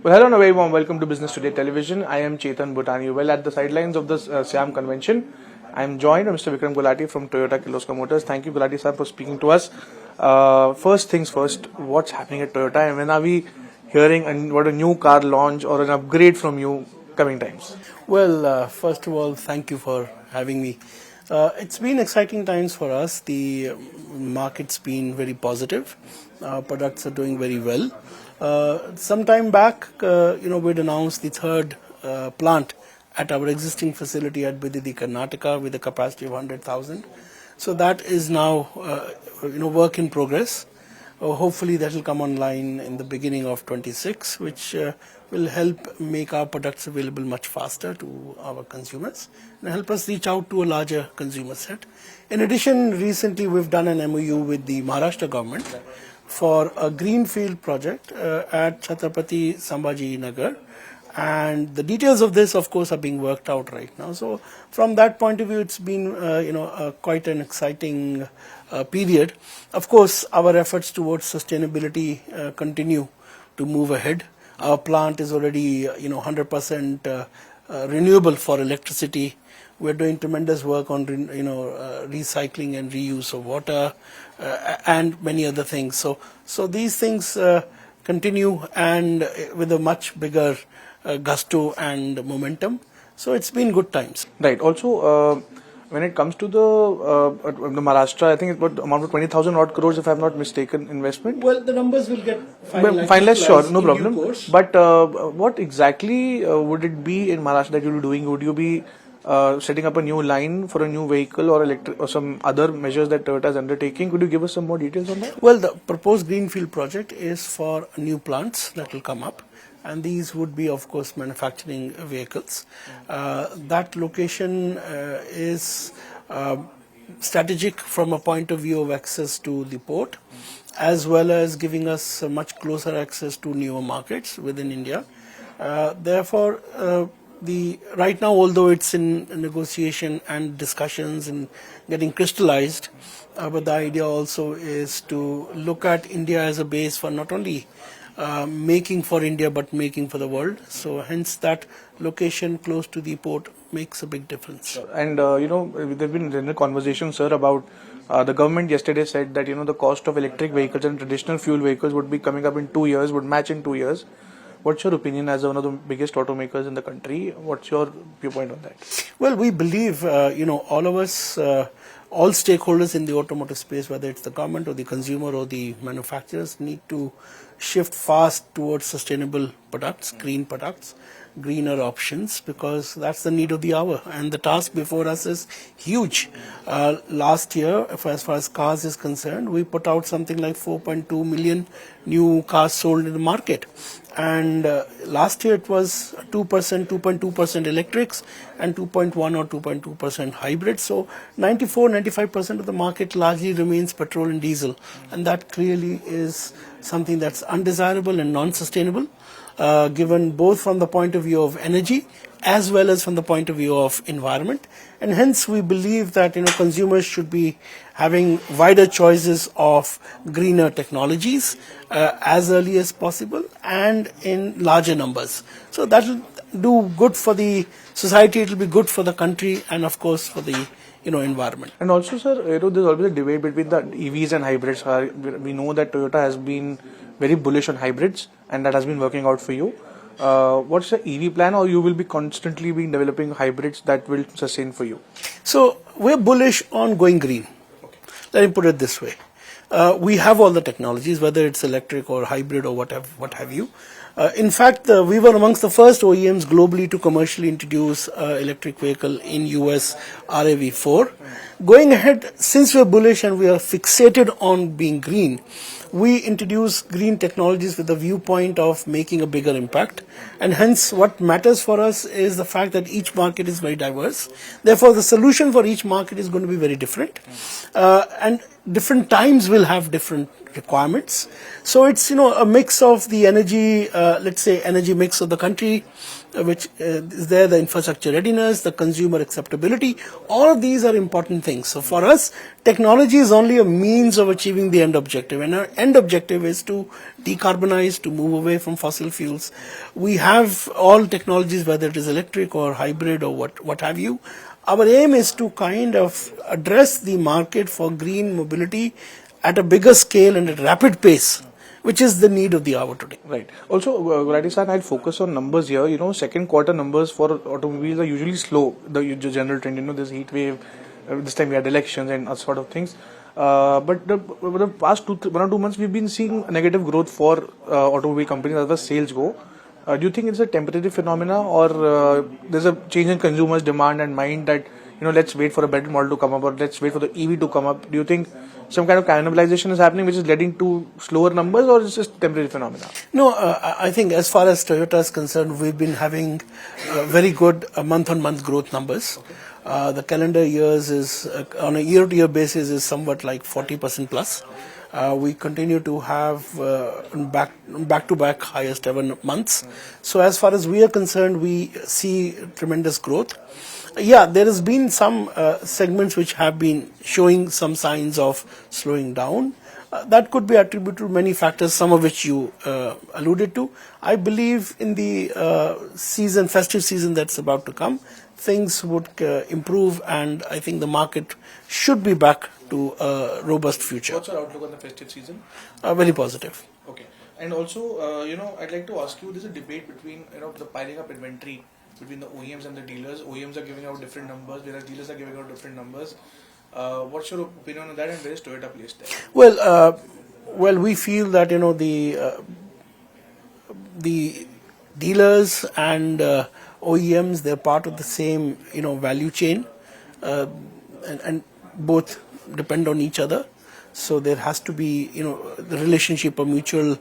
Well, hello and a very warm welcome to Business Today Television. I am Chetan Bhutani. Well, at the sidelines of the Siam convention, I am joined by Mr. Vikram Gulati from Toyota Kirloskar Motors. Thank you, Gulati sir, for speaking to us. First things first, what's happening at Toyota and when are we hearing what a new car launch or an upgrade from you coming times? Well, first of all, thank you for having me. It's been exciting times for us. The market's been very positive. Products are doing very well. Some time back, we'd announced the third plant at our existing facility at Bhutani, Karnataka, with a capacity of 100,000. So that is now, work in progress. Hopefully that will come online in the beginning of 26, which will help make our products available much faster to our consumers and help us reach out to a larger consumer set. In addition, recently we've done an MOU with the Maharashtra government for a greenfield project at Chhatrapati Sambhaji Nagar. And the details of this, of course, are being worked out right now. So from that point of view, it's been, quite an exciting period. Of course, our efforts towards sustainability continue to move ahead. Our plant is already, 100% renewable for electricity. We're doing tremendous work on, recycling and reuse of water and many other things. So these things continue and with a much bigger gusto and momentum. So it's been good times. Right. Also, when it comes to the Maharashtra, I think it's about amount of 20,000 odd crores, if I'm not mistaken, investment. Well, the numbers will get finalized, sure, no problem. But what exactly would it be in Maharashtra that you'll be doing? Would you be setting up a new line for a new vehicle or electric or some other measures that Toyota is undertaking? Could you give us some more details on that? Well, the proposed greenfield project is for new plants that will come up. And these would be, of course, manufacturing vehicles. That location is strategic from a point of view of access to the port, as well as giving us much closer access to newer markets within India. Therefore, right now, although it's in negotiation and discussions and getting crystallized, but the idea also is to look at India as a base for not only making for India but making for the world. So hence that location close to the port makes a big difference. And there have been general conversations, sir, about the government yesterday said that the cost of electric vehicles and traditional fuel vehicles would be coming up in 2 years, would match in 2 years. What's your opinion as one of the biggest automakers in the country? What's your viewpoint on that? Well, we believe, all of us, all stakeholders in the automotive space, whether it's the government or the consumer or the manufacturers, need to shift fast towards sustainable products, green products, greener options, because that's the need of the hour. And the task before us is huge. Last year, as far as cars is concerned, we put out something like 4.2 million new cars sold in the market. And last year it was 2%, electrics and 2.1 or 2.2% hybrid. So 95% of the market largely remains petrol and diesel. And that clearly is something that's undesirable and non-sustainable, given both from the point of view of energy as well as from the point of view of environment. And hence we believe that consumers should be having wider choices of greener technologies as early as possible and in larger numbers. So that will do good for the society, it will be good for the country, and of course for the environment. And also, sir, there's always a debate between the EVs and hybrids. We know that Toyota has been very bullish on hybrids, and that has been working out for you. What's the EV plan, or you will be constantly developing hybrids that will sustain for you? So we're bullish on going green. Let me put it this way. We have all the technologies, whether it's electric or hybrid or what have you. In fact, we were amongst the first OEMs globally to commercially introduce electric vehicle in US RAV4. Going ahead, since we're bullish and we are fixated on being green, we introduce green technologies with the viewpoint of making a bigger impact. And hence, what matters for us is the fact that each market is very diverse. Therefore, the solution for each market is going to be very different. And different times will have different requirements. So it's, a mix of the energy let's say, energy mix of the country, which is there, the infrastructure readiness, the consumer acceptability. All of these are important things. So for us, technology is only a means of achieving the end objective, and our end objective is to decarbonize, to move away from fossil fuels. We have all technologies, whether it is electric or hybrid or what have you. Our aim is to kind of address the market for green mobility at a bigger scale and at a rapid pace, which is the need of the hour today. Right. Also, Gulati sir, I'll focus on numbers here. Second quarter numbers for automobiles are usually slow. The general trend, there's heat wave. This time we had elections and sort of things. But the past 1 or 2 months, we've been seeing negative growth for automobile companies as far as sales go. Do you think it's a temporary phenomena, or there's a change in consumers' demand and mind that let's wait for a better model to come up, or let's wait for the EV to come up? Do you think some kind of cannibalization is happening, which is leading to slower numbers, or is it just temporary phenomena? No, I think as far as Toyota is concerned, we've been having very good month-on-month growth numbers. Okay. The calendar years is on a year-to-year basis is somewhat like 40% plus. We continue to have back-to-back highest ever months. So as far as we are concerned, we see tremendous growth. Yeah, there has been some segments which have been showing some signs of slowing down. That could be attributed to many factors, some of which you alluded to. I believe in the festive season that's about to come, things would improve, and I think the market should be back to a robust future. What's your outlook on the festive season? Very positive. Okay. And also, I'd like to ask you, there's a debate between, the piling up inventory between the OEMs and the dealers. OEMs are giving out different numbers, whereas dealers are giving out different numbers. What's your opinion on that, and where is Toyota placed there? Well, we feel that the dealers and OEMs, they're part of the same value chain, and both depend on each other. So there has to be the relationship of mutual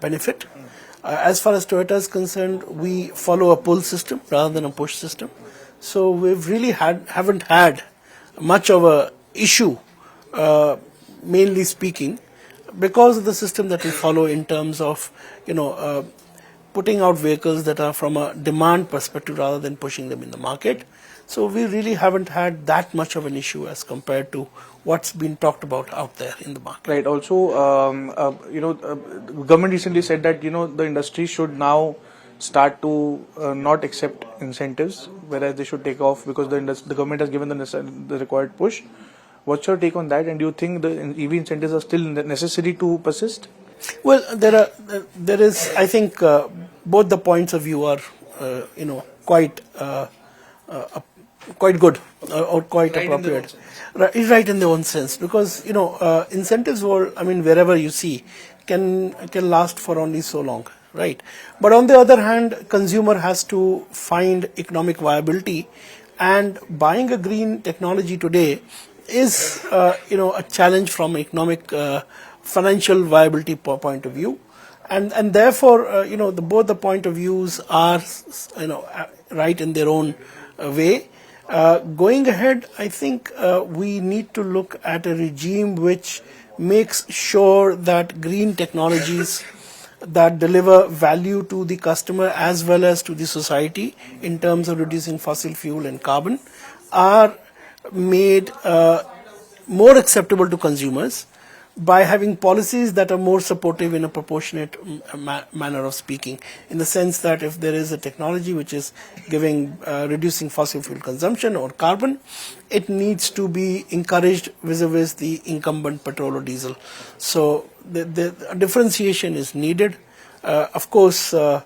benefit. As far as Toyota is concerned, we follow a pull system rather than a push system. So we've really haven't had much of a issue, mainly speaking, because of the system that we follow in terms of putting out vehicles that are from a demand perspective rather than pushing them in the market. So we really haven't had that much of an issue as compared to what's been talked about out there in the market. Right. Also, government recently said that the industry should now start to not accept incentives, whereas they should take off because the government has given the required push. What's your take on that? And do you think the EV incentives are still necessary to persist? Well, there is. I think both the points of view are, quite good or quite right appropriate. Right in their own sense, because incentives wherever you see can last for only so long, right? But on the other hand, consumer has to find economic viability, and buying a green technology today is a challenge from economic financial viability point of view, and therefore both the point of views are right in their own way. Going ahead, I think we need to look at a regime which makes sure that green technologies that deliver value to the customer as well as to the society in terms of reducing fossil fuel and carbon are made more acceptable to consumers by having policies that are more supportive in a proportionate manner of speaking, in the sense that if there is a technology which is giving reducing fossil fuel consumption or carbon, it needs to be encouraged vis-a-vis the incumbent petrol or diesel. So the differentiation is needed. Of course, the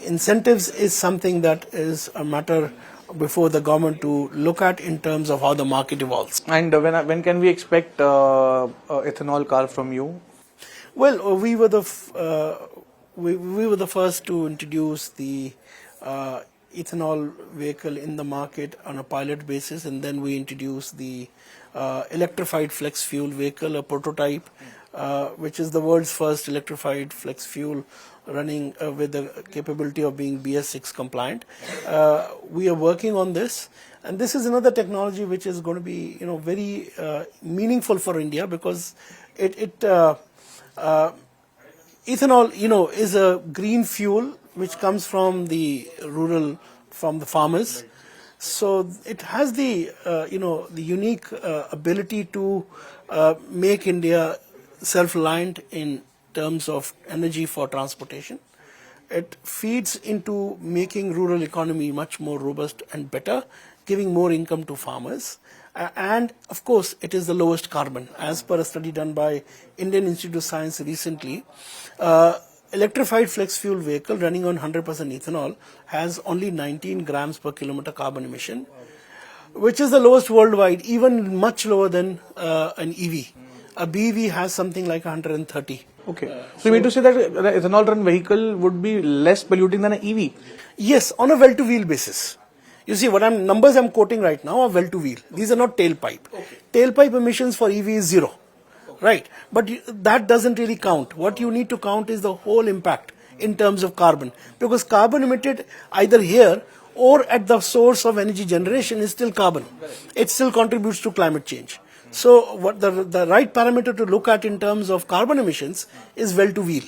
incentives is something that is a matter before the government to look at in terms of how the market evolves. And when can we expect ethanol car from you? Well, we were the first to introduce the ethanol vehicle in the market on a pilot basis, and then we introduced the electrified flex fuel vehicle, a prototype, which is the world's first electrified flex fuel running with the capability of being BS6 compliant. We are working on this, and this is another technology which is going to be very meaningful for India, because it ethanol, is a green fuel which comes from the from the farmers. So it has the unique ability to make India self-reliant in terms of energy for transportation. It feeds into making rural economy much more robust and better, giving more income to farmers. And of course, it is the lowest carbon. As per a study done by Indian Institute of Science recently, electrified flex fuel vehicle running on 100% ethanol has only 19 grams per kilometer carbon emission, which is the lowest worldwide, even much lower than an EV. A BEV has something like 130. Okay. So you mean to say that an ethanol run vehicle would be less polluting than an EV? Yes, on a well-to-wheel basis. You see, numbers I'm quoting right now are well-to-wheel. These are not tailpipe. Okay. Tailpipe emissions for EV is 0. Right. But that doesn't really count. What you need to count is the whole impact in terms of carbon. Because carbon emitted either here or at the source of energy generation is still carbon. It still contributes to climate change. So what the right parameter to look at in terms of carbon emissions is well-to-wheel.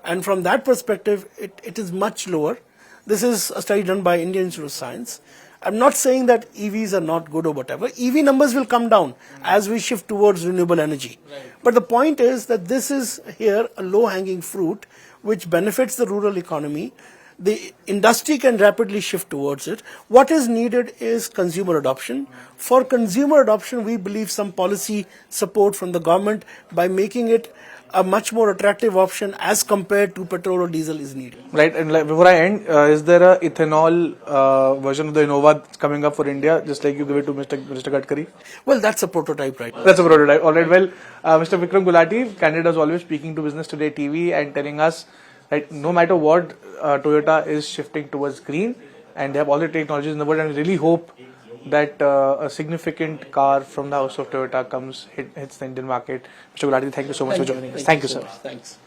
And from that perspective, it is much lower. This is a study done by Indian Institute of Science. I'm not saying that EVs are not good or whatever. EV numbers will come down as we shift towards renewable energy. Right. But the point is that this is here a low-hanging fruit which benefits the rural economy. The industry can rapidly shift towards it. What is needed is consumer adoption. For consumer adoption, we believe some policy support from the government by making it a much more attractive option as compared to petrol or diesel is needed. Right, and before I end, is there a ethanol version of the Innova coming up for India, just like you give it to Mr. Gadkari? Well, that's a prototype right now. That's a prototype. All right, well, Mr. Vikram Gulati, candid as always, speaking to Business Today TV and telling us that no matter what, Toyota is shifting towards green and they have all the technologies in the world, and I really hope that a significant car from the house of Toyota hits the Indian market. Mr. Gulati, thank you so much for joining us. Thank you, sir. Thanks.